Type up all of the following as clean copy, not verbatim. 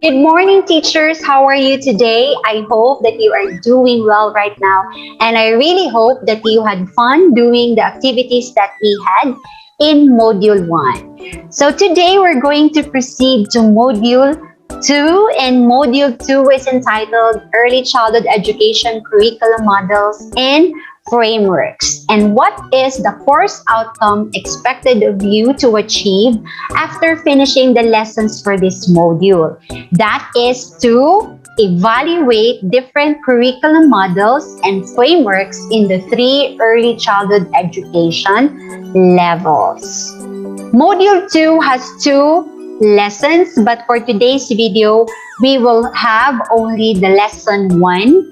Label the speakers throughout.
Speaker 1: Good morning, teachers. How are you today? I hope that you are doing well right now. And I really hope that you had fun doing the activities that we had in Module 1. So today we're going to proceed to Module 2. And Module 2 is entitled Early Childhood Education Curriculum Models and Frameworks. And what is the course outcome expected of you to achieve after finishing the lessons for this module? That is to evaluate different curriculum models and frameworks in the 3 early childhood education levels. Module 2 has 2 lessons, but for today's video, we will have only the lesson 1.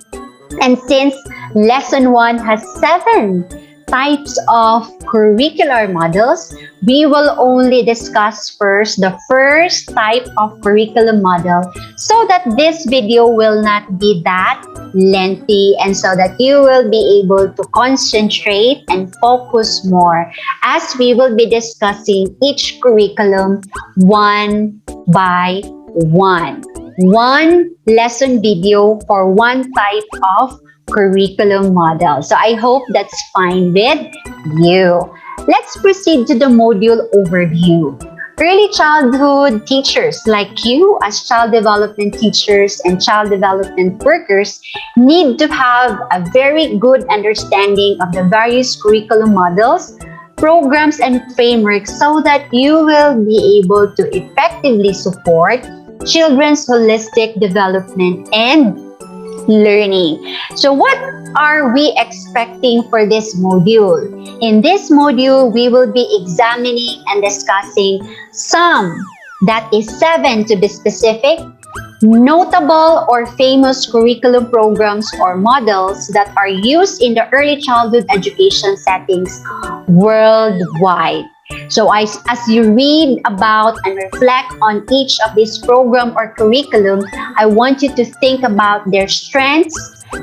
Speaker 1: And since lesson 1 has 7 types of curricular models, we will only discuss first the first type of curriculum model so that this video will not be that lengthy and so that you will be able to concentrate and focus more as we will be discussing each curriculum one by one. One lesson video for one type of curriculum model. So I hope that's fine with you. Let's proceed to the module overview. Early childhood teachers like you as child development teachers and child development workers need to have a very good understanding of the various curriculum models, programs, and frameworks so that you will be able to effectively support children's holistic development and learning. So what are we expecting for this module? In this module, we will be examining and discussing some, that is 7 to be specific, notable or famous curriculum programs or models that are used in the early childhood education settings worldwide. So as you read about and reflect on each of these program or curriculum, I want you to think about their strengths,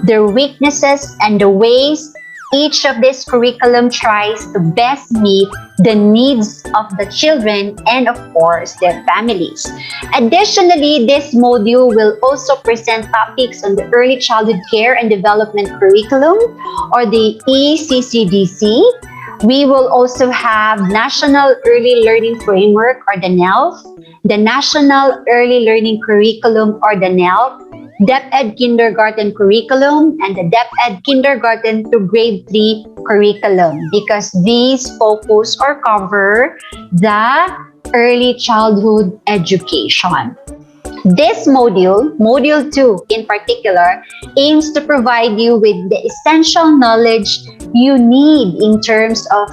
Speaker 1: their weaknesses, and the ways each of this curriculum tries to best meet the needs of the children and, of course, their families. Additionally, this module will also present topics on the Early Childhood Care and Development Curriculum, or the ECCDC. We will also have National Early Learning Framework, or the NELF, the National Early Learning Curriculum, or the NELF, DepEd Kindergarten Curriculum, and the DepEd Kindergarten to Grade 3 Curriculum, because these focus or cover the early childhood education. This module, Module 2 in particular, aims to provide you with the essential knowledge you need in terms of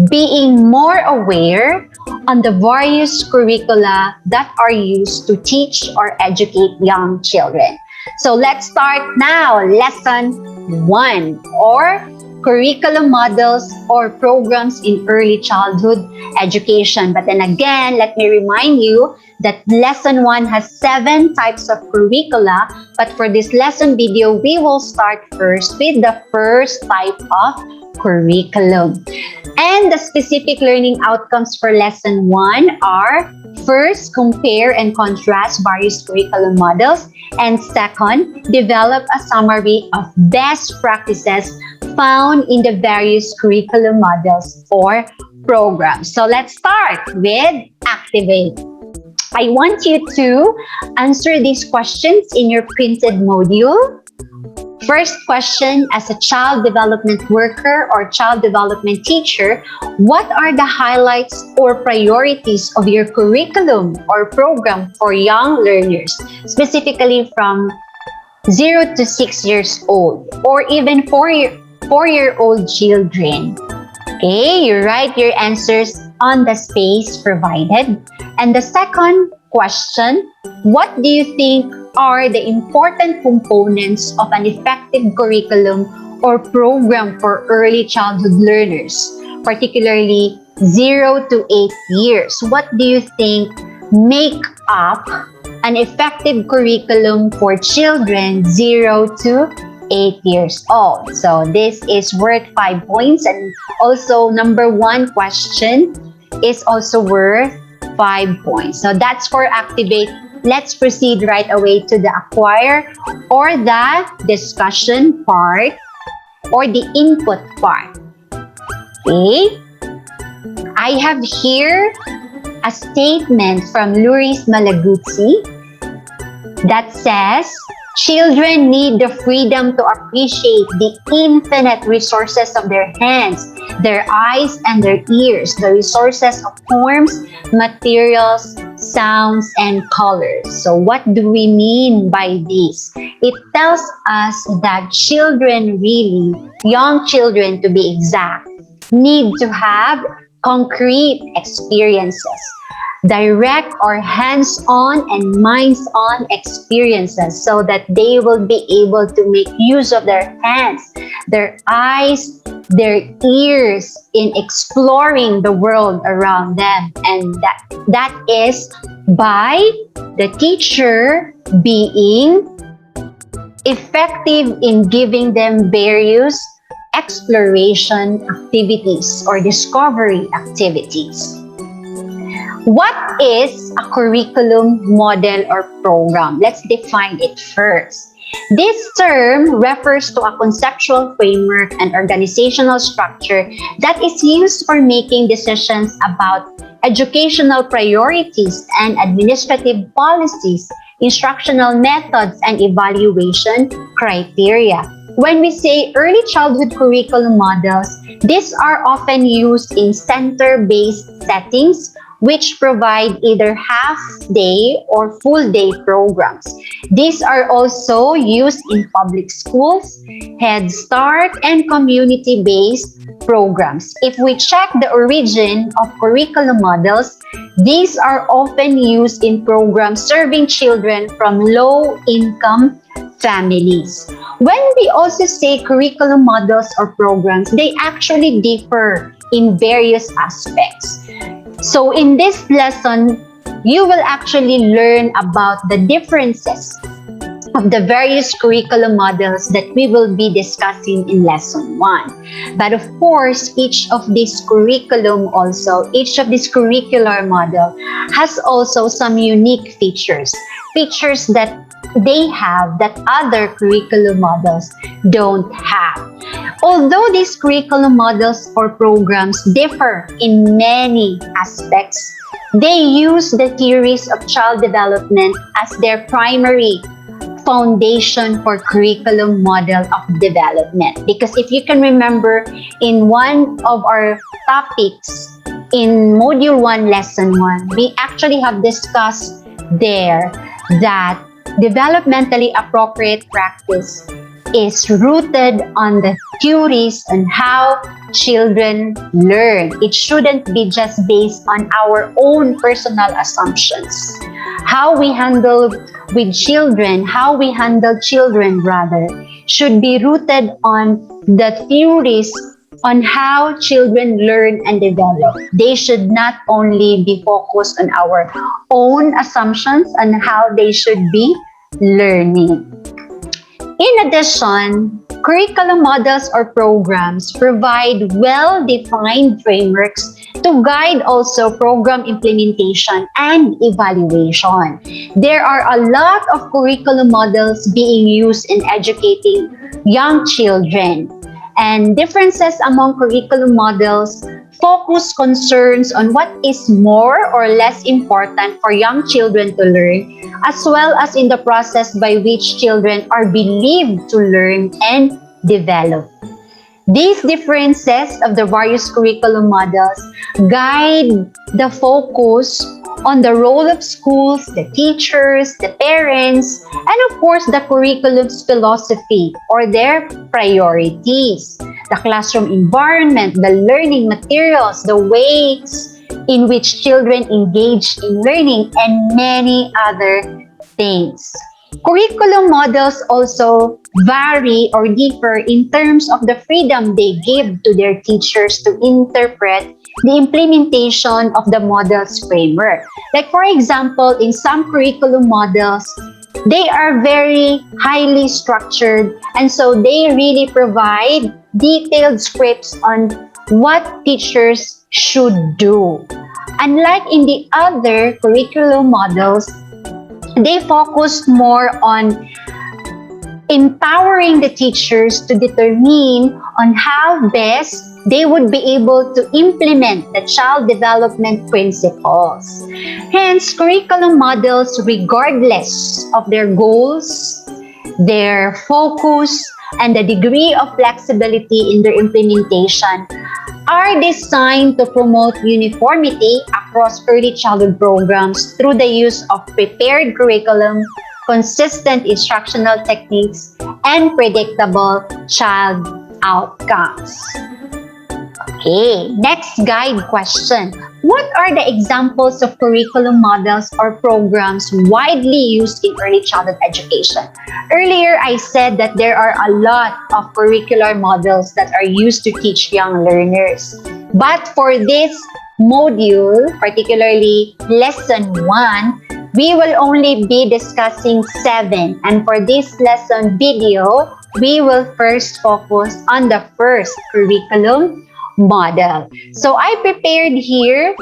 Speaker 1: being more aware on the various curricula that are used to teach or educate young children. So let's start now. Lesson 1, or curriculum models or programs in early childhood education. But then again, let me remind you that lesson 1 has 7 types of curricula, but for this lesson video, we will start first with the first type of curriculum. And the specific learning outcomes for lesson 1 are: first, compare and contrast various curriculum models, and second, develop a summary of best practices found in the various curriculum models or programs. So let's start with activate. I want you to answer these questions in your printed module. First question, as a child development worker or child development teacher, what are the highlights or priorities of your curriculum or program for young learners, specifically from 0 to 6 years old, or even 4-year-old children? Okay, you write your answers on the space provided. And the second question, what do you think are the important components of an effective curriculum or program for early childhood learners, particularly 0 to 8 years? What do you think make up an effective curriculum for children 0 to 8 years old? So this is worth 5 points, and also number 1 question is also worth 5 points. So that's for activate let's proceed right away to the acquire or the discussion part or the input part. Okay? I have here a statement from Luis Malaguzzi that says, children need the freedom to appreciate the infinite resources of their hands, their eyes, and their ears, the resources of forms, materials, sounds, and colors. So what do we mean by this? It tells us that children really, young children to be exact, need to have concrete experiences, direct or hands-on and minds-on experiences so that they will be able to make use of their hands, their eyes, their ears in exploring the world around them. And that is by the teacher being effective in giving them various exploration activities or discovery activities. What is a curriculum model or program? Let's define it first. This term refers to a conceptual framework and organizational structure that is used for making decisions about educational priorities and administrative policies, instructional methods, and evaluation criteria. When we say early childhood curriculum models, these are often used in center-based settings which provide either half-day or full-day programs. These are also used in public schools, Head Start, and community-based programs. If we check the origin of curriculum models, these are often used in programs serving children from low-income families. When we also say curriculum models or programs, they actually differ in various aspects. So in this lesson, you will actually learn about the differences of the various curriculum models that we will be discussing in lesson 1. But of course, each of this curriculum also, each of this curricular model has also some unique features that they have that other curriculum models don't have. Although these curriculum models or programs differ in many aspects, they use the theories of child development as their primary foundation for curriculum model of development. Because if you can remember, in one of our topics in Module 1, Lesson 1, we actually have discussed there that developmentally appropriate practice is rooted on the theories on how children learn. It shouldn't be just based on our own personal assumptions. How we handle children rather, should be rooted on the theories on how children learn and develop. They should not only be focused on our own assumptions on how they should be learning. In addition, curriculum models or programs provide well-defined frameworks to guide also program implementation and evaluation. There are a lot of curriculum models being used in educating young children, and differences among curriculum models focus concerns on what is more or less important for young children to learn, as well as in the process by which children are believed to learn and develop. These differences of the various curriculum models guide the focus on the role of schools, the teachers, the parents, and of course the curriculum's philosophy or their priorities, the classroom environment, the learning materials, the ways in which children engage in learning, and many other things. Curriculum models also vary or differ in terms of the freedom they give to their teachers to interpret the implementation of the model's framework. Like for example, in some curriculum models, they are very highly structured, and so they really provide detailed scripts on what teachers should do. Unlike in the other curriculum models, they focused more on empowering the teachers to determine on how best they would be able to implement the child development principles. Hence, curriculum models, regardless of their goals, their focus, and the degree of flexibility in their implementation, are designed to promote uniformity across early childhood programs through the use of prepared curriculum, consistent instructional techniques, and predictable child outcomes. Okay, next guide question. What are the examples of curriculum models or programs widely used in early childhood education? Earlier, I said that there are a lot of curricular models that are used to teach young learners. But for this module, particularly lesson 1, we will only be discussing 7. And for this lesson video, we will first focus on the first curriculum model. So I prepared here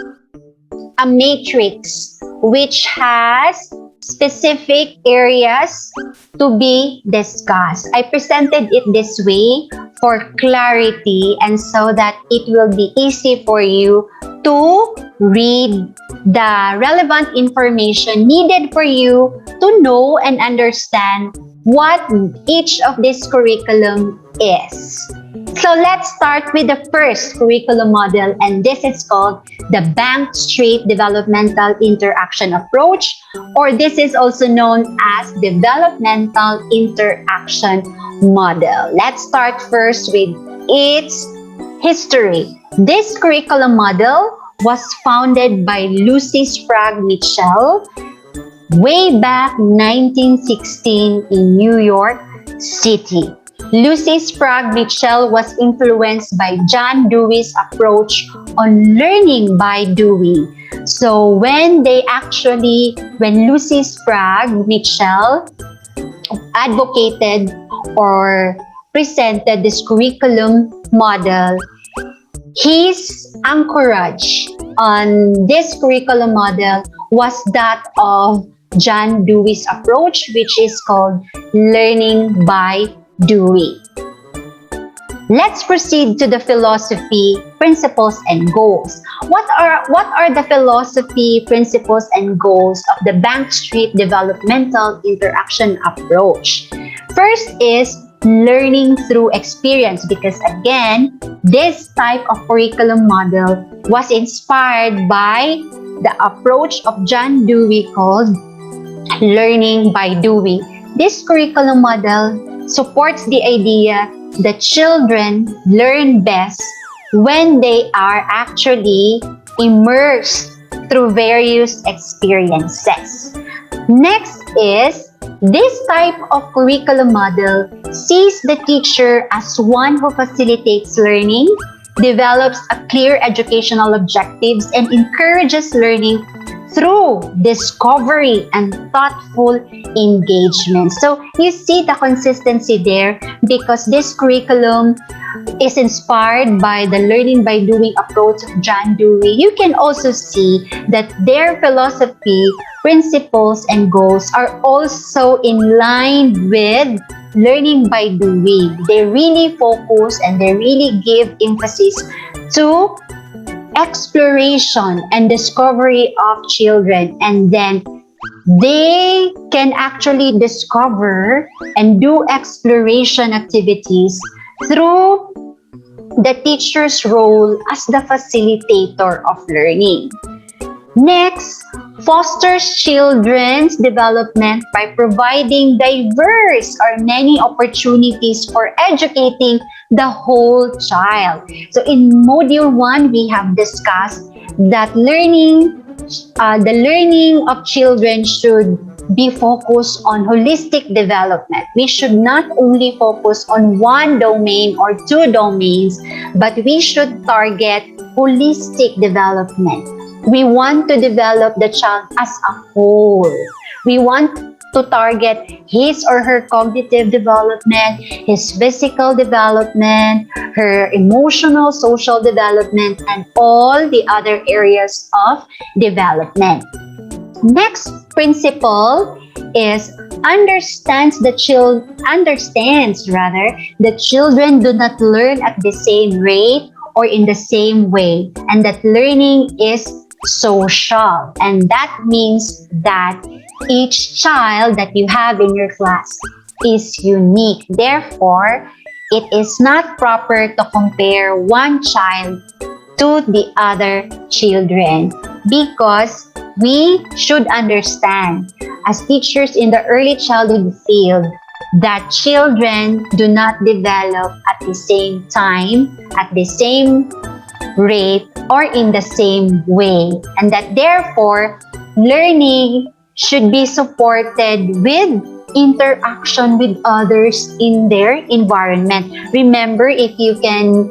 Speaker 1: a matrix which has specific areas to be discussed. I presented it this way for clarity and so that it will be easy for you to read the relevant information needed for you to know and understand what each of this curriculum is. So let's start with the first curriculum model, and this is called the Bank Street Developmental-Interaction approach, or this is also known as Developmental-Interaction model. Let's start first with its history. This curriculum model was founded by Lucy Sprague Mitchell way back 1916 in New York City. Lucy Sprague Mitchell was influenced by John Dewey's approach on learning by doing. So when Lucy Sprague Mitchell advocated or presented this curriculum model, his anchorage on this curriculum model was that of John Dewey's approach, which is called learning by doing. Let's proceed to the philosophy, principles, and goals. What are the philosophy, principles, and goals of the Bank Street Developmental Interaction approach? First is learning through experience, because again, this type of curriculum model was inspired by the approach of John Dewey called learning by doing. This curriculum model supports the idea that children learn best when they are actually immersed through various experiences. Next is, this type of curriculum model sees the teacher as one who facilitates learning, develops a clear educational objectives, and encourages learning through discovery and thoughtful engagement. So you see the consistency there, because this curriculum is inspired by the learning by doing approach of John Dewey. You can also see that their philosophy, principles, and goals are also in line with learning by doing. They really focus and they really give emphasis to exploration and discovery of children, and then they can actually discover and do exploration activities through the teacher's role as the facilitator of learning. Next, fosters children's development by providing diverse or many opportunities for educating the whole child. So in Module 1, we have discussed that the learning of children should be focused on holistic development. We should not only focus on one domain or two domains, but we should target holistic development. We want to develop the child as a whole. We want to target his or her cognitive development, his physical development, her emotional, social development, and all the other areas of development. Next principle is understands that children do not learn at the same rate or in the same way, and that learning is social. And that means that each child that you have in your class is unique. Therefore, it is not proper to compare one child to the other children, because we should understand as teachers in the early childhood field that children do not develop at the same time, at the same rate, or in the same way, and that therefore learning should be supported with interaction with others in their environment. Remember, if you can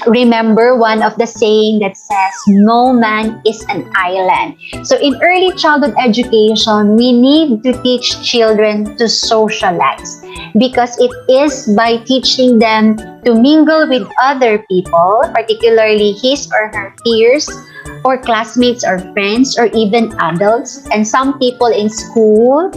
Speaker 1: remember one of the saying that says, no man is an island. So in early childhood education, we need to teach children to socialize, because it is by teaching them to mingle with other people, particularly his or her peers, or classmates or friends, or even adults, and some people in school,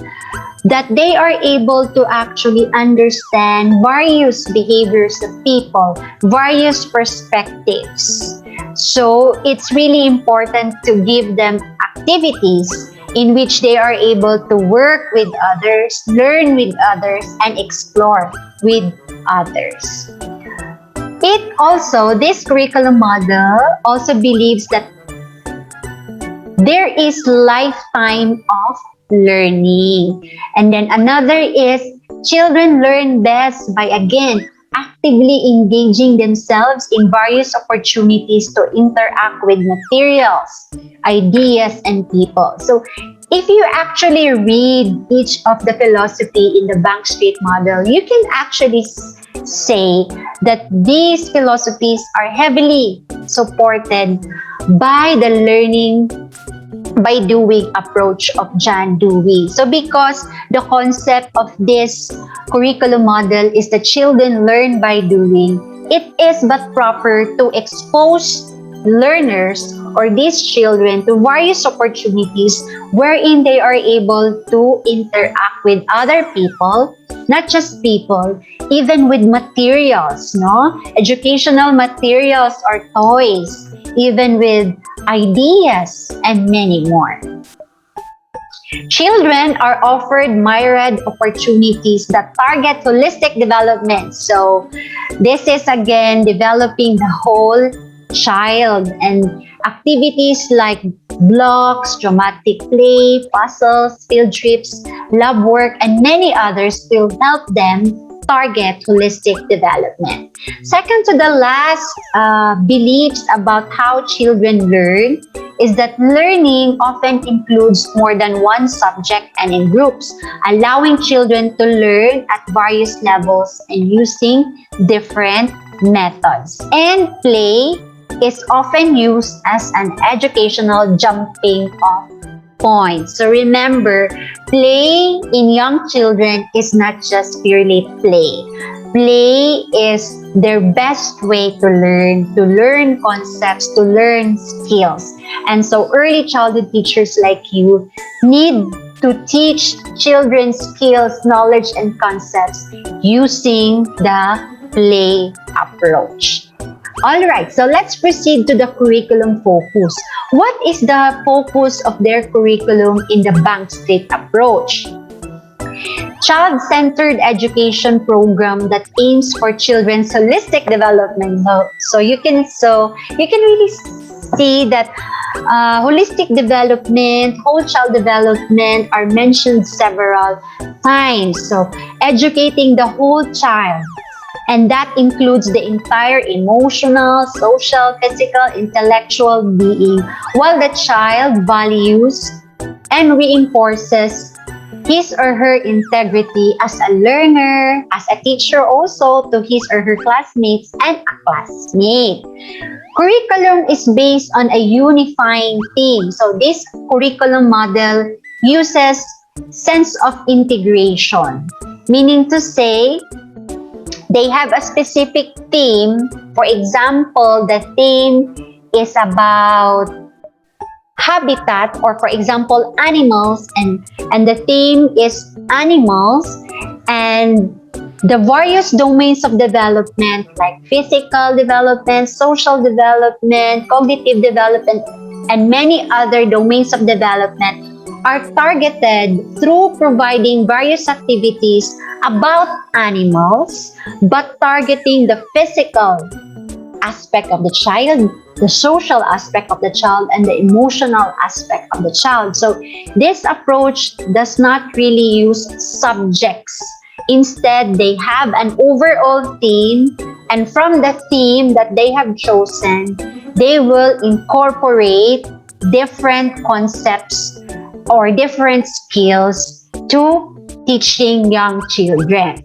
Speaker 1: that they are able to actually understand various behaviors of people, various perspectives. So it's really important to give them activities in which they are able to work with others, learn with others, and explore with others. This curriculum model also believes that there is lifetime of learning. And then another is children learn best by, again, actively engaging themselves in various opportunities to interact with materials, ideas, and people. So if you actually read each of the philosophy in the Bank Street model, you can actually say that these philosophies are heavily supported by the learning by doing approach of John Dewey. So because the concept of this curriculum model is that children learn by doing, it is but proper to expose learners or these children to various opportunities wherein they are able to interact with other people, not just people, even with materials, no? Educational materials or toys, even with ideas, and many more. Children are offered myriad opportunities that target holistic development. So this is again developing the whole child, and activities like blocks, dramatic play, puzzles, field trips, lab work, and many others will help them target holistic development. Second to the last beliefs about how children learn is that learning often includes more than one subject and in groups, allowing children to learn at various levels and using different methods. And play is often used as an educational jumping off point. So remember, play in young children is not just purely play. Play is their best way to learn concepts, to learn skills. And so early childhood teachers like you need to teach children skills, knowledge, and concepts using the play approach. Alright, so let's proceed to the curriculum focus. What is the focus of their curriculum in the Bank Street approach? Child-centered education program that aims for children's holistic development. So you can really see that holistic development, whole child development are mentioned several times. So educating the whole child. And that includes the entire emotional, social, physical, intellectual being, while the child values and reinforces his or her integrity as a learner, as a teacher also to his or her classmates and a classmate. Curriculum is based on a unifying theme. So this curriculum model uses sense of integration, meaning to say, they have a specific theme. For example, the theme is about habitat, or for example, animals, and the theme is animals, and the various domains of development like physical development, social development, cognitive development, and many other domains of development are targeted through providing various activities about animals, but targeting the physical aspect of the child, the social aspect of the child, and the emotional aspect of the child. So this approach does not really use subjects. Instead, they have an overall theme, and from the theme that they have chosen, they will incorporate different concepts or different skills to teaching young children.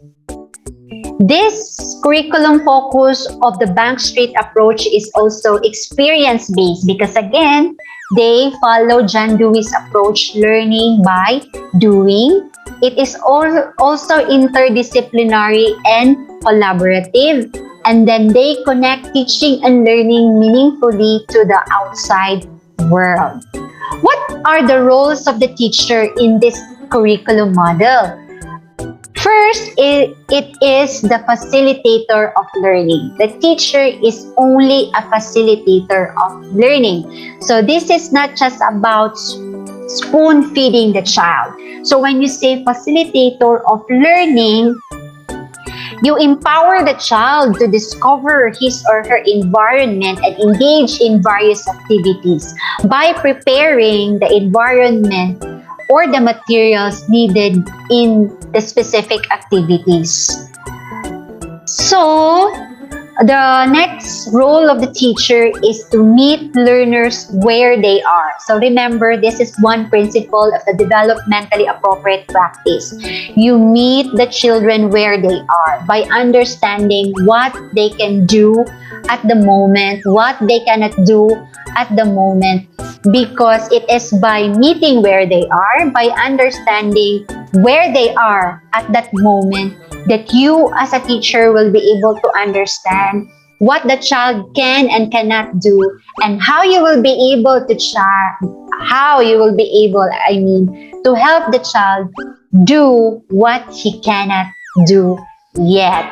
Speaker 1: This curriculum focus of the Bank Street approach is also experience-based because again, they follow John Dewey's approach, learning by doing. It is also interdisciplinary and collaborative. And then they connect teaching and learning meaningfully to the outside world. What are the roles of the teacher in this curriculum model? First, it is the facilitator of learning. The teacher is only a facilitator of learning. So this is not just about spoon feeding the child. So when you say facilitator of learning, you empower the child to discover his or her environment and engage in various activities by preparing the environment or the materials needed in the specific activities. So, the next role of the teacher is to meet learners where they are. So remember, this is one principle of the developmentally appropriate practice. You meet the children where they are by understanding what they can do at the moment, what they cannot do at the moment, because it is by meeting where they are, by understanding where they are at that moment, that you as a teacher will be able to understand what the child can and cannot do, and how you will be able to to help the child do what he cannot do yet.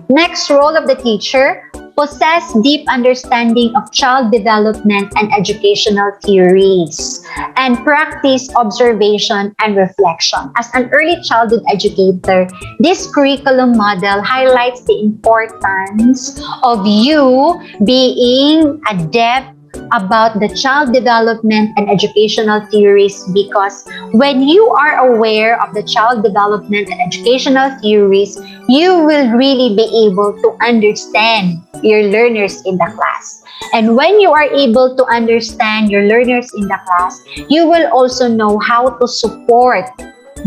Speaker 1: Next role of the teacher: possess deep understanding of child development and educational theories, and practice observation and reflection. As an early childhood educator, this curriculum model highlights the importance of you being adept about the child development and educational theories, because when you are aware of the child development and educational theories, you will really be able to understand your learners in the class. And when you are able to understand your learners in the class, you will also know how to support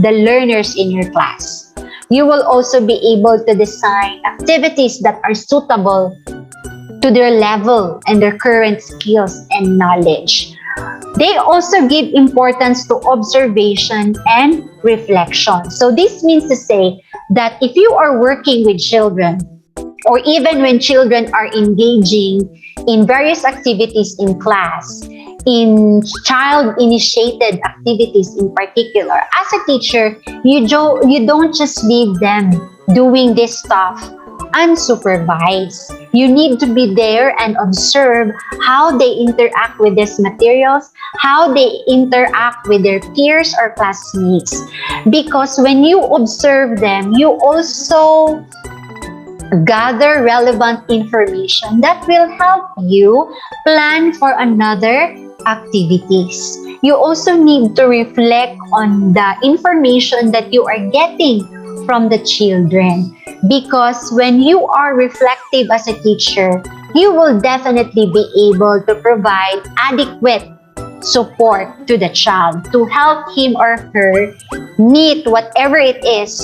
Speaker 1: the learners in your class. You will also be able to design activities that are suitable to their level and their current skills and knowledge. They also give importance to observation and reflection. So this means to say that if you are working with children, or even when children are engaging in various activities in class, in child-initiated activities in particular, as a teacher, you don't just leave them doing this stuff unsupervised. You need to be there and observe how they interact with these materials, how they interact with their peers or classmates. Because when you observe them, you also gather relevant information that will help you plan for another activities. You also need to reflect on the information that you are getting from the children, because when you are reflective as a teacher, you will definitely be able to provide adequate support to the child to help him or her meet whatever it is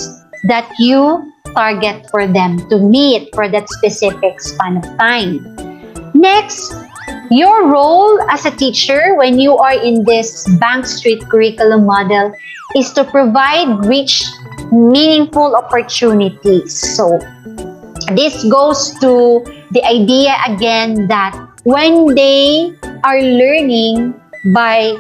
Speaker 1: that you target for them to meet for that specific span of time. Next, your role as a teacher when you are in this Bank Street curriculum model is to provide rich, meaningful opportunities. So this goes to the idea again that when they are learning, by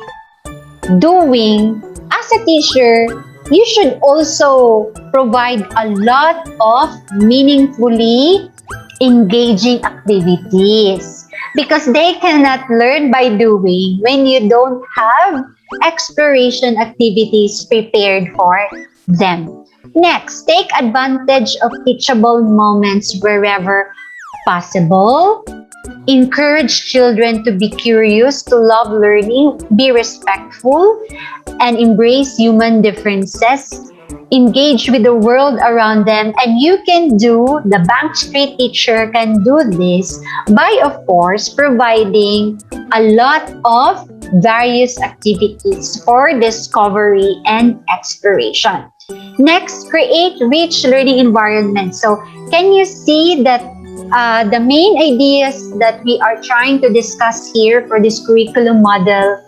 Speaker 1: doing, as a teacher, you should also provide a lot of meaningfully engaging activities, because they cannot learn by doing when you don't have exploration activities prepared for them. Next, take advantage of teachable moments wherever possible. Encourage children to be curious, to love learning, be respectful, and embrace human differences. Engage with the world around them, and you can do, the Bank Street teacher can do this by, of course, providing a lot of various activities for discovery and exploration. Next, create rich learning environments. So, can you see that the main ideas that we are trying to discuss here for this curriculum model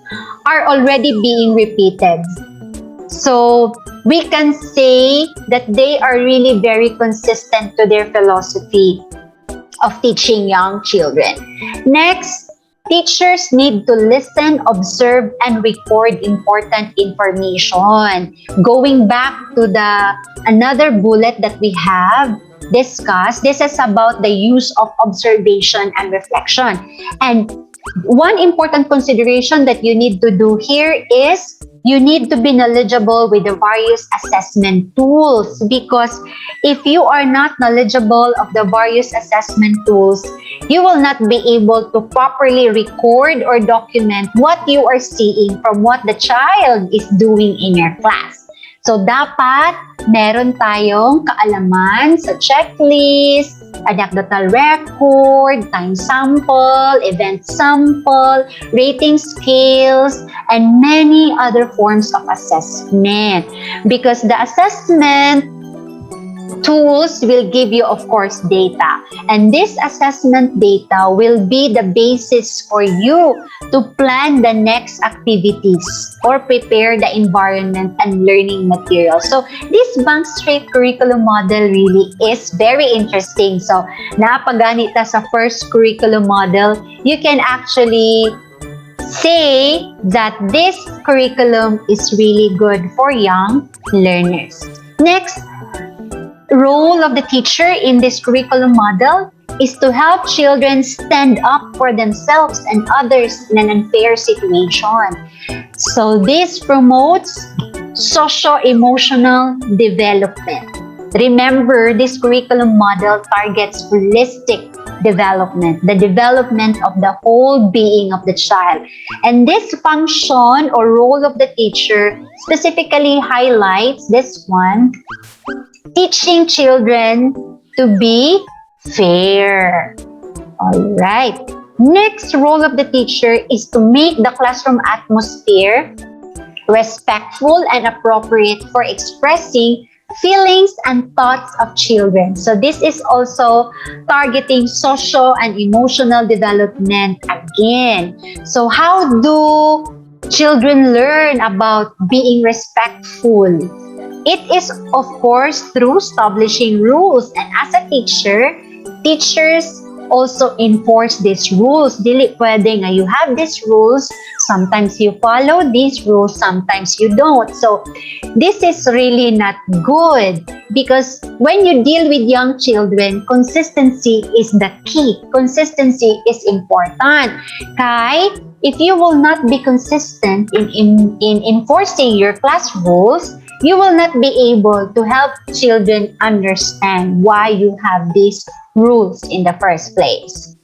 Speaker 1: are already being repeated? So, we can say that they are really very consistent to their philosophy of teaching young children. Next, teachers need to listen, observe, and record important information. Going back to the another bullet that we have discussed, this is about the use of observation and reflection. And one important consideration that you need to do here is you need to be knowledgeable with the various assessment tools, because if you are not knowledgeable of the various assessment tools, you will not be able to properly record or document what you are seeing from what the child is doing in your class. So, dapat meron tayong kaalaman sa checklist, anecdotal record, time sample, event sample, rating scales, and many other forms of assessment. Because the assessment tools will give you, of course, data. And this assessment data will be the basis for you to plan the next activities or prepare the environment and learning material. So, this Bank Street curriculum model really is very interesting. So, napaganita sa first curriculum model, you can actually say that this curriculum is really good for young learners. Next, role of the teacher in this curriculum model is to help children stand up for themselves and others in an unfair situation. So this promotes socio-emotional development. Remember, this curriculum model targets holistic development, the development of the whole being of the child. And this function or role of the teacher specifically highlights this one, teaching children to be fair. All right. Next role of the teacher is to make the classroom atmosphere respectful and appropriate for expressing feelings and thoughts of children. So this is also targeting social and emotional development again. So how do children learn about being respectful? It is, of course, through establishing rules. And as a teacher, teachers also enforce these rules. Dili pwede nga you have these rules, sometimes you follow these rules, sometimes you don't. So, this is really not good, because when you deal with young children, consistency is the key. Consistency is important. Kay, if you will not be consistent in enforcing your class rules, you will not be able to help children understand why you have these rules in the first place.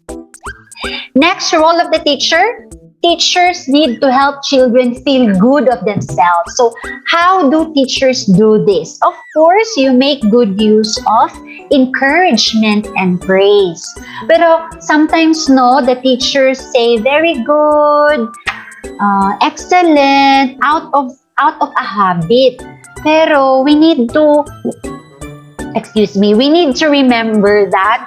Speaker 1: Next, role of the teacher. Teachers need to help children feel good of themselves. So, how do teachers do this? Of course, you make good use of encouragement and praise. Pero sometimes, no, the teachers say, very good, excellent, out of a habit. Pero we need to remember that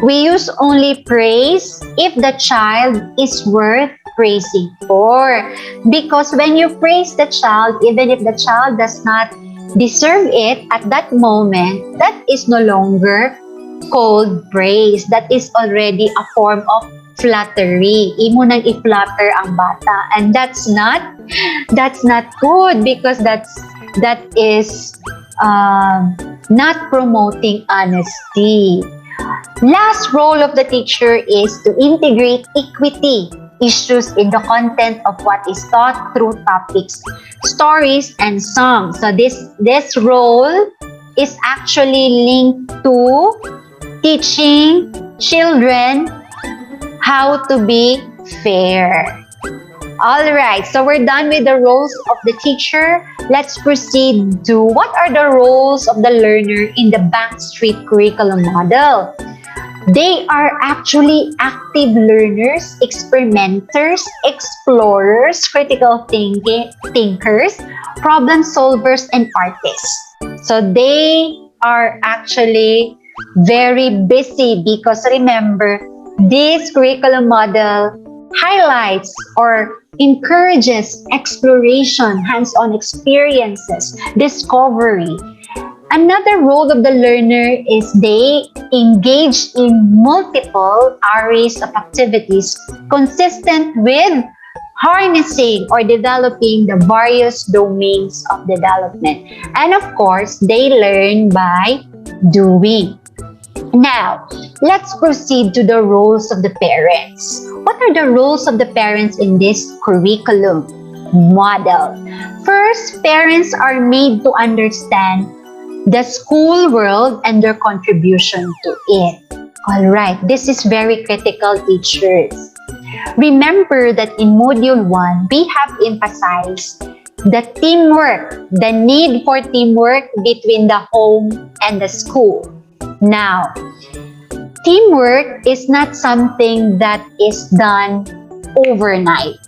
Speaker 1: we use only praise if the child is worth praising for. Because when you praise the child, even if the child does not deserve it at that moment, that is no longer called praise. That is already a form of flattery. Imo nang i-flatter ang bata. And that's not good because that is not promoting honesty. Last role of the teacher is to integrate equity issues in the content of what is taught through topics, stories, and songs. So this role is actually linked to teaching children how to be fair. Alright, so we're done with the roles of the teacher. Let's proceed to what are the roles of the learner in the Bank Street curriculum model. They are actually active learners, experimenters, explorers, critical thinkers, problem solvers, and artists. So they are actually very busy because remember, this curriculum model highlights or encourages exploration, hands-on experiences, discovery. Another role of the learner is they engage in multiple arrays of activities consistent with harnessing or developing the various domains of development. And of course, they learn by doing. Now, let's proceed to the roles of the parents. What are the roles of the parents in this curriculum model? First, parents are made to understand the school world and their contribution to it. Alright, this is very critical, teachers. Remember that in Module 1, we have emphasized the teamwork, the need for teamwork between the home and the school. Now, teamwork is not something that is done overnight.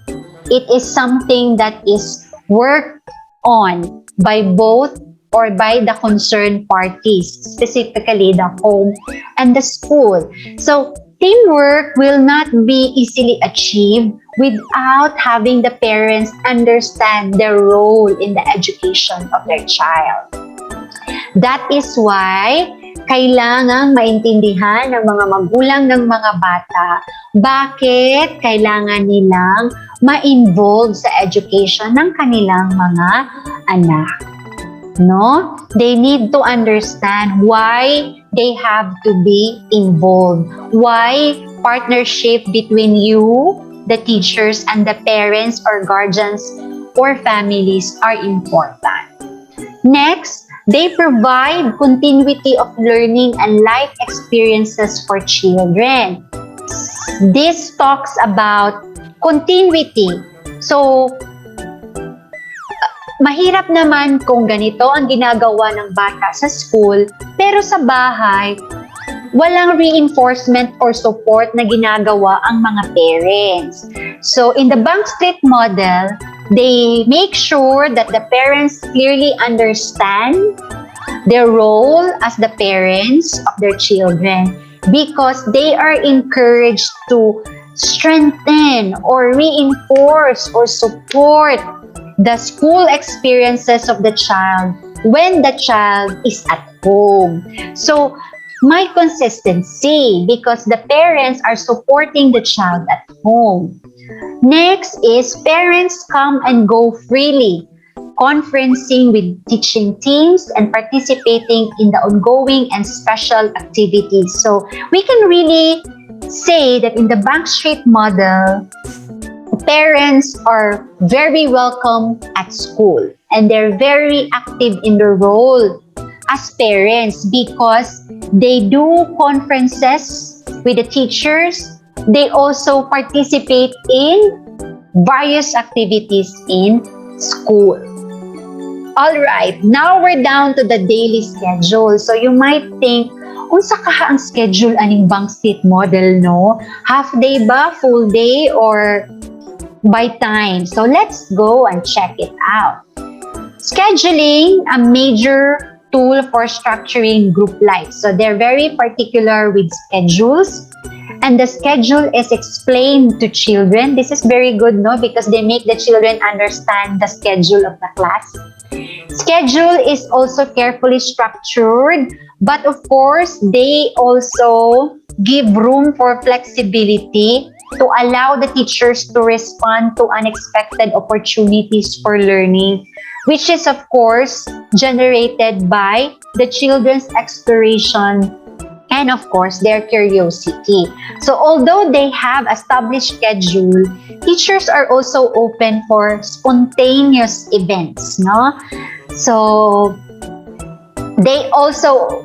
Speaker 1: It is something that is worked on by both or by the concerned parties, specifically the home and the school. So, teamwork will not be easily achieved without having the parents understand their role in the education of their child. That is why kailangang maintindihan ng mga magulang ng mga bata bakit kailangan nilang ma-involve sa education ng kanilang mga anak. No? They need to understand why they have to be involved. Why partnership between you, the teachers, and the parents or guardians or families are important. Next, they provide continuity of learning and life experiences for children. This talks about continuity. So, mahirap naman kung ganito ang ginagawa ng bata sa school, pero sa bahay, walang reinforcement or support na ginagawa ang mga parents. So, in the Bank Street model, they make sure that the parents clearly understand their role as the parents of their children because they are encouraged to strengthen or reinforce or support the school experiences of the child when the child is at home. So, my consistency because the parents are supporting the child at home. Next is parents come and go freely, conferencing with teaching teams and participating in the ongoing and special activities. So, we can really say that in the Bank Street model, parents are very welcome at school and they're very active in their role as parents because they do conferences with the teachers. They also participate in various activities in school. Alright, now we're down to the daily schedule. So you might think, unsa kaha ang schedule aning Bank Street model, no? Half day ba, full day, or by time? So let's go and check it out. Scheduling, a major tool for structuring group life. So they're very particular with schedules. and the schedule is explained to children. This is very good, no? Because they make the children understand the schedule of the class. Schedule is also carefully structured, but of course, they also give room for flexibility to allow the teachers to respond to unexpected opportunities for learning, which is of course generated by the children's exploration and of course their curiosity. So although they have established schedule, teachers are also open for spontaneous events, no? So they also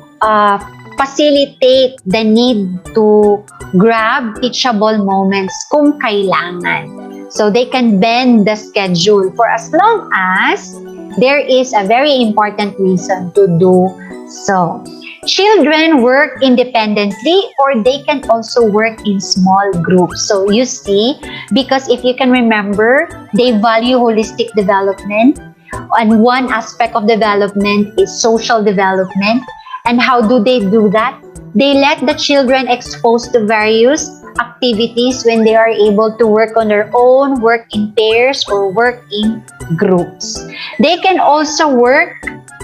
Speaker 1: facilitate the need to grab teachable moments kung kailangan. So they can bend the schedule for as long as there is a very important reason to do so. Children work independently or they can also work in small groups. So you see, because if you can remember, they value holistic development, and one aspect of development is social development. And how do they do that? They let the children expose to various activities when they are able to work on their own, work in pairs, or work in groups. They can also work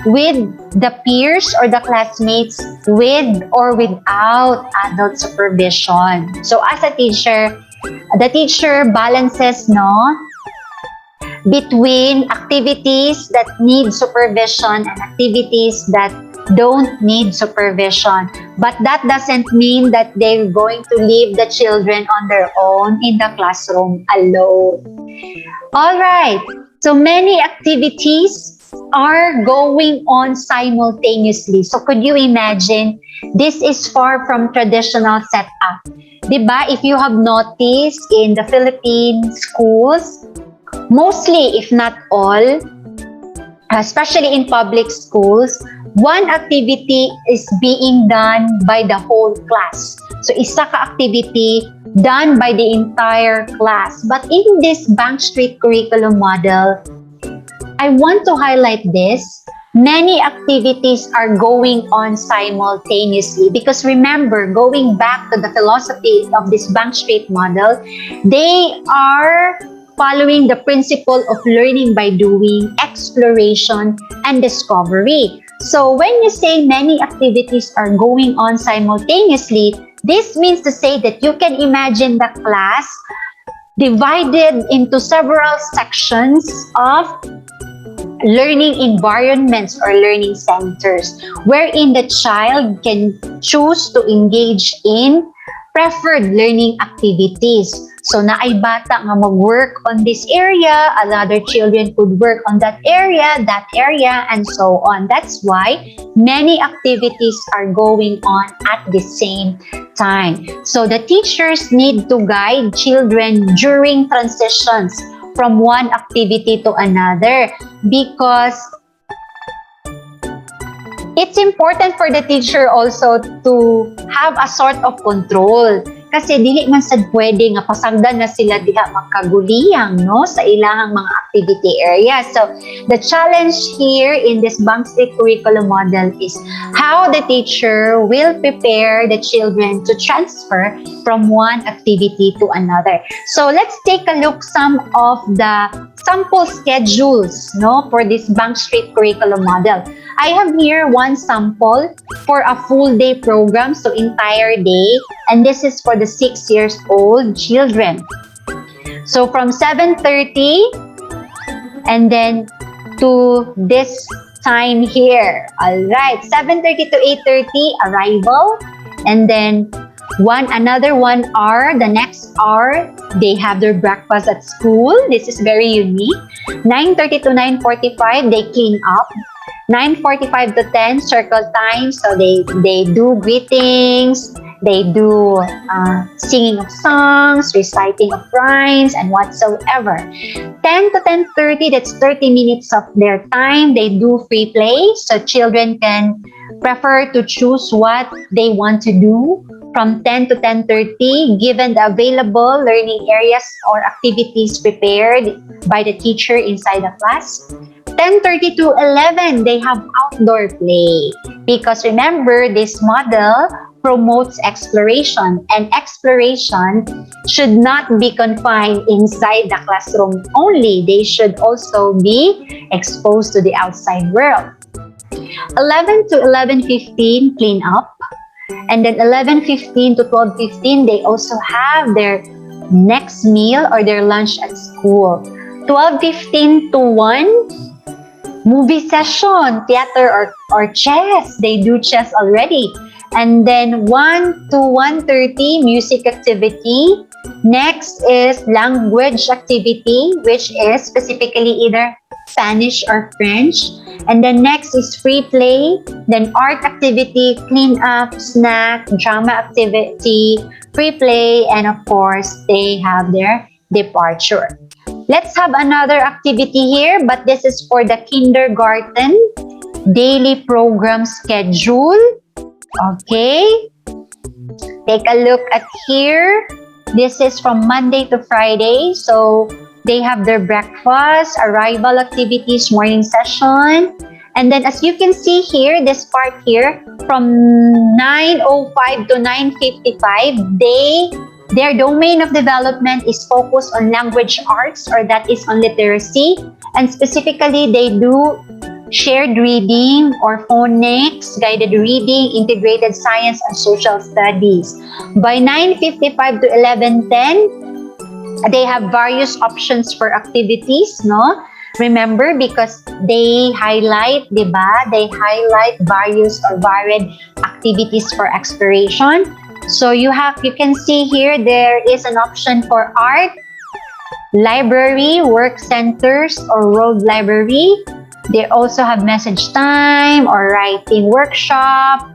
Speaker 1: with the peers or the classmates with or without adult supervision. So as a teacher, the teacher balances, no, between activities that need supervision and activities that don't need supervision. But that doesn't mean that they're going to leave the children on their own in the classroom alone. All right, so many activities are going on simultaneously. So could you imagine, this is far from traditional setup. Diba, if you have noticed in the Philippine schools, mostly, if not all, especially in public schools, one activity is being done by the whole class. So, isa ka activity done by the entire class. But in this Bank Street curriculum model, I want to highlight this. Many activities are going on simultaneously because remember, going back to the philosophy of this Bank Street model, they are following the principle of learning by doing, exploration, and discovery. So when you say many activities are going on simultaneously, this means to say that you can imagine the class divided into several sections of learning environments or learning centers, wherein the child can choose to engage in preferred learning activities. So na ay bata nga mag-work on this area, other children could work on that area, and so on. That's why many activities are going on at the same time. So the teachers need to guide children during transitions from one activity to another because it's important for the teacher also to have a sort of control. Kasi dili man sad pwede nga pasagdan na sila diha makaguliyang, no, sa ilahang mga activity area. So the challenge here in this Bank Street curriculum model is how the teacher will prepare the children to transfer from one activity to another. So let's take a look some of the sample schedules, no, for this Bank Street curriculum model. I have here one sample for a full day program, so entire day, and this is for the 6 years old children. So from 7:30 and then to this time here. All right, 7:30 to 8:30 arrival, and then another 1 hour, the next hour they have their breakfast at school. This is very unique. 9:30 to 9:45 they clean up. 9:45 to 10 circle time, so they do greetings, they do singing of songs, reciting of rhymes, and whatsoever. 10 to 10:30, that's 30 minutes of their time. They do free play, so children can prefer to choose what they want to do from 10 to 10:30, given the available learning areas or activities prepared by the teacher inside the class. 10:30 to 11, they have outdoor play. Because remember, this model promotes exploration, and exploration should not be confined inside the classroom only. They should also be exposed to the outside world. 11 to 11:15, clean up. And then 11:15 to 12:15, they also have their next meal or their lunch at school. 12:15 to 1, movie session, theater or chess. They do chess already. And then 1 to 1:30, music activity. Next is language activity, which is specifically either Spanish or French. And then next is free play, then art activity, clean up, snack, drama activity, free play, and of course, they have their departure. Let's have another activity here, but this is for the kindergarten daily program schedule. Okay, take a look at here. This is from Monday to Friday. So they have their breakfast, arrival activities, morning session. And then as you can see here, this part here, from 9:05 to 9:55, their domain of development is focused on language arts, or that is on literacy. And specifically, they do shared reading or phonics, guided reading, integrated science, and social studies. By 9:55 to 11:10, they have various options for activities, no? Remember, because they highlight, diba? They highlight various or varied activities for exploration. So you can see here, there is an option for art, library, work centers, or world library. They also have message time or writing workshop.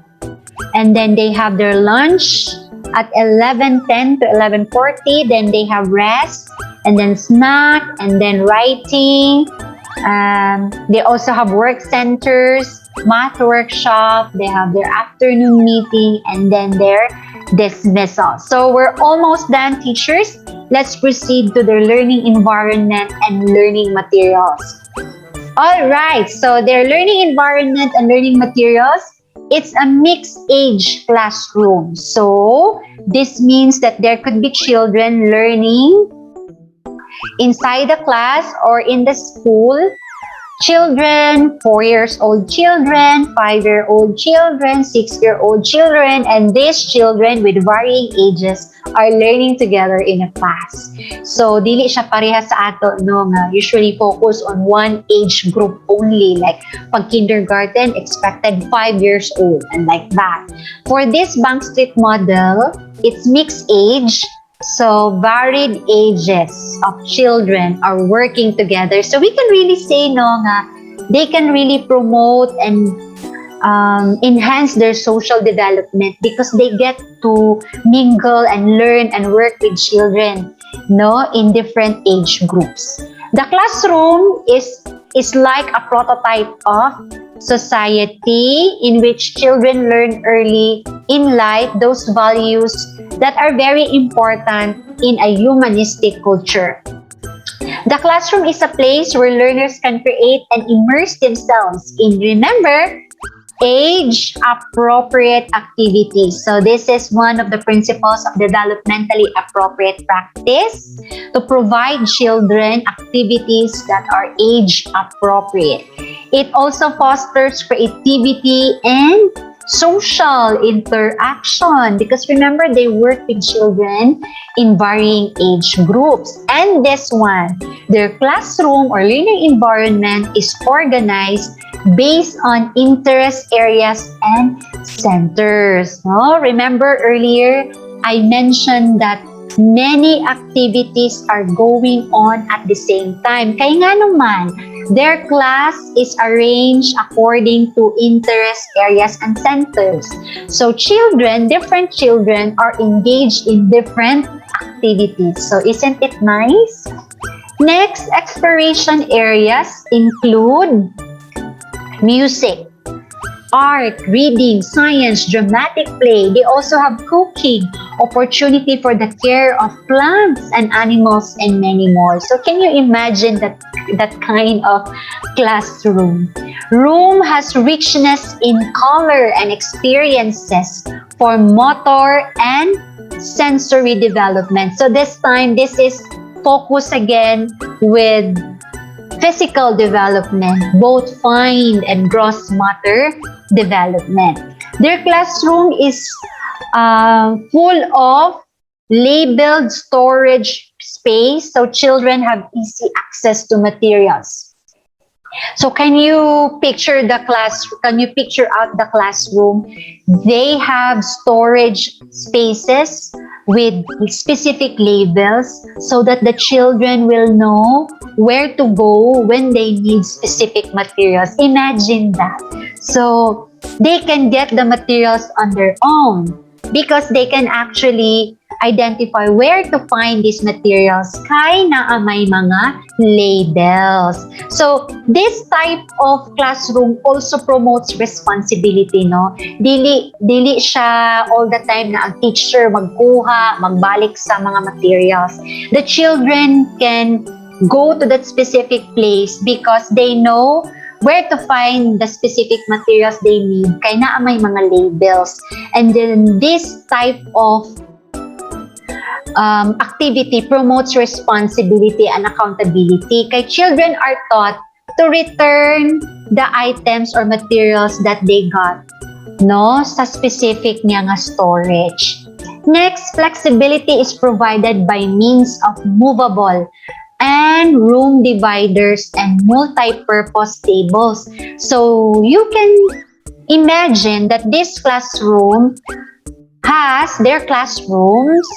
Speaker 1: And then they have their lunch at 11:10 to 11:40. Then they have rest, and then snack, and then writing. They also have work centers, math workshop. They have their afternoon meeting, and then their dismissal. So we're almost done, teachers. Let's proceed to their learning environment and learning materials. All right, so their learning environment and learning materials, it's a mixed age classroom. So this means that there could be children learning inside the class or in the school. Children, 4 years old children, 5-year-old children, 6-year-old children, and these children with varying ages are learning together in a class. So, dili siya pareha sa ato, no, nga usually focus on one age group only. Like, pag kindergarten, expected 5 years old, and like that. For this Bank Street model, it's mixed age. So, varied ages of children are working together. So, we can really say, no, nga, they can really promote and enhance their social development because they get to mingle and learn and work with children, no, in different age groups. The classroom is like a prototype of society in which children learn early in life those values that are very important in a humanistic culture. The classroom is a place where learners can create and immerse themselves in, remember, age-appropriate activities. So this is one of the principles of developmentally appropriate practice, to provide children activities that are age-appropriate. It also fosters creativity and social interaction because remember, they work with children in varying age groups. And this one, their classroom or learning environment is organized based on interest areas and centers. No? Remember earlier, I mentioned that many activities are going on at the same time. Kaya nga naman, their class is arranged according to interest areas and centers. So children, different children are engaged in different activities. So isn't it nice? Next, exploration areas include music, art, reading, science, dramatic play. They also have cooking, opportunity for the care of plants and animals, and many more. So can you imagine that that kind of classroom. Room has richness in color and experiences for motor and sensory development. So this time, this is focus again with physical development, both fine and gross motor development. Their classroom is full of labeled storage space, so children have easy access to materials. So can you picture out the classroom? They have storage spaces with specific labels so that the children will know where to go when they need specific materials. Imagine that. So they can get the materials on their own because they can actually identify where to find these materials kay naa may mga labels. So this type of classroom also promotes responsibility, no? Dili siya all the time na ang teacher magkuha, magbalik sa mga materials. The children can go to that specific place because they know where to find the specific materials they need kay naa may mga labels. And then this type of activity promotes responsibility and accountability. Kay children are taught to return the items or materials that they got, no, sa specific niya nga storage. Next, flexibility is provided by means of movable and room dividers and multi-purpose tables. So you can imagine that this classroom has their classrooms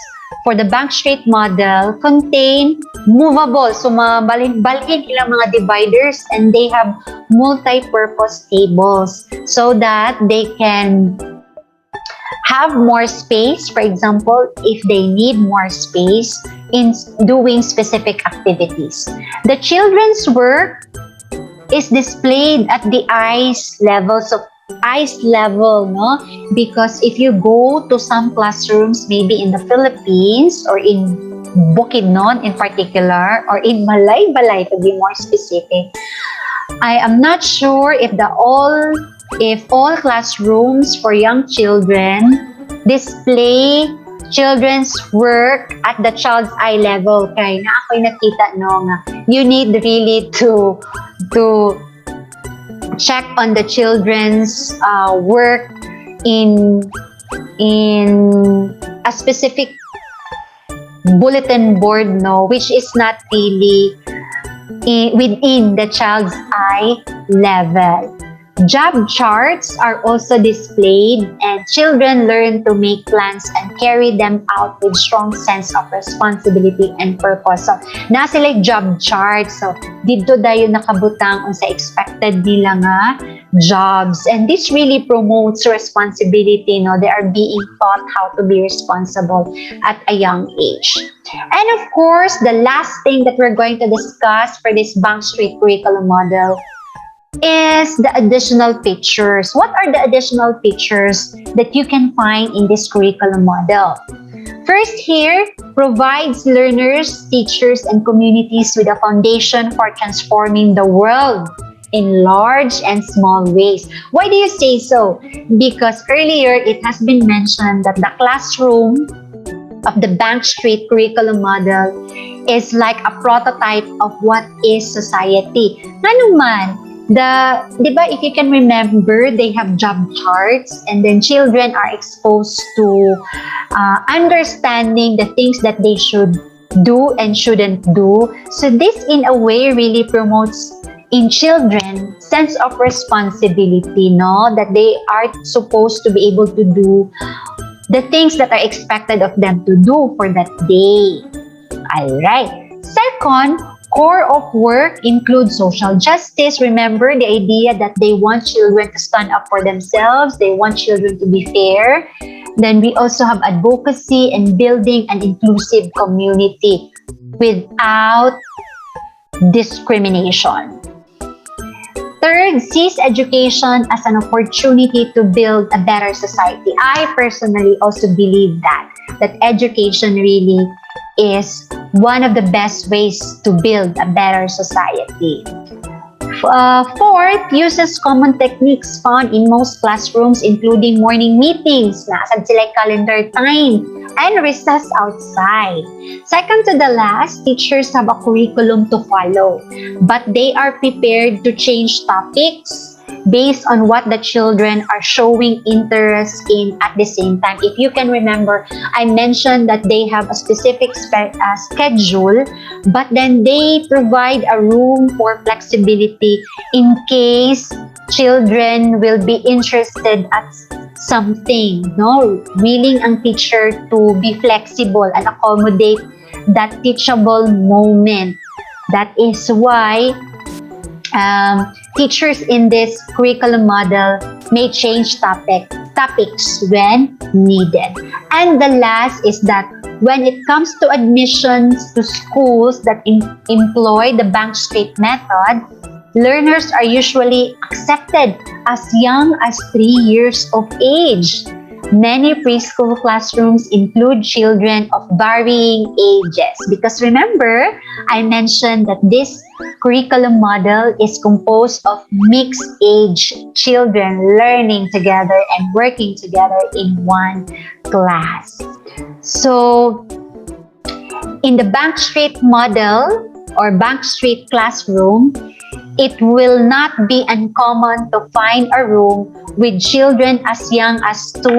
Speaker 1: for the Bank Street model contain movable. So balhin ilang mga dividers and they have multi-purpose tables so that they can have more space. For example, if they need more space in doing specific activities. The children's work is displayed at the eyes level, no? Because if you go to some classrooms, maybe in the Philippines or in Bukidnon in particular, or in Balay to be more specific, I am not sure if all classrooms for young children display children's work at the child's eye level. Kaya na ako'y nakita, no, nga you need really to check on the children's work in a specific bulletin board, no, which is not really within the child's eye level. Job charts are also displayed and children learn to make plans and carry them out with strong sense of responsibility and purpose. So, na sila job charts. So, dito dayon nakabutang sa expected nila nga jobs. And this really promotes responsibility, no? They are being taught how to be responsible at a young age. And of course, the last thing that we're going to discuss for this Bank Street curriculum model is the additional features. What are the additional features that you can find in this curriculum model? First here, provides learners, teachers, and communities with a foundation for transforming the world in large and small ways. Why do you say so? Because earlier it has been mentioned that the classroom of the Bank Street curriculum model is like a prototype of what is society. Nga naman, diba, if you can remember, they have job charts and then children are exposed to understanding the things that they should do and shouldn't do. So this in a way really promotes in children sense of responsibility, no? That they are supposed to be able to do the things that are expected of them to do for that day. Alright. Second, core of work includes social justice. Remember the idea that they want children to stand up for themselves. They want children to be fair. Then we also have advocacy and building an inclusive community without discrimination. Third, sees education as an opportunity to build a better society. I personally also believe that education really is one of the best ways to build a better society. Fourth, uses common techniques found in most classrooms, including morning meetings, nasaan sila calendar time, and recess outside. Second to the last, teachers have a curriculum to follow, but they are prepared to change topics based on what the children are showing interest in at the same time. If you can remember, I mentioned that they have a specific schedule, but then they provide a room for flexibility in case children will be interested at something, no? Willing ang teacher to be flexible and accommodate that teachable moment. That is why teachers in this curriculum model may change topics when needed. And the last is that when it comes to admissions to schools that employ the bank straight method, learners are usually accepted as young as 3 years of age. Many preschool classrooms include children of varying ages, because remember, I mentioned that this curriculum model is composed of mixed age children learning together and working together in one class. So, in the bank straight model or bank straight classroom, it will not be uncommon to find a room with children as young as 2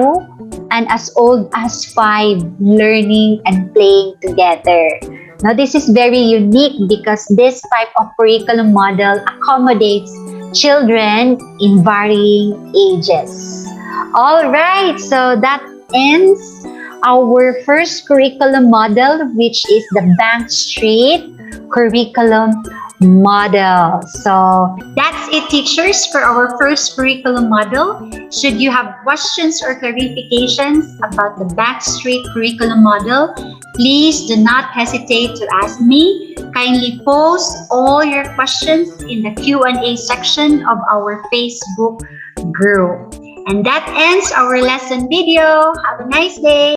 Speaker 1: and as old as 5 learning and playing together. Now, this is very unique because this type of curriculum model accommodates children in varying ages. All right, so that ends our first curriculum model, which is the bank straight curriculum model. So that's it, teachers, for our first curriculum model. Should you have questions or clarifications about the bank straight curriculum model, please do not hesitate to ask me. Kindly post all your questions in the Q&A section of our Facebook group. And that ends our lesson video. Have a nice day.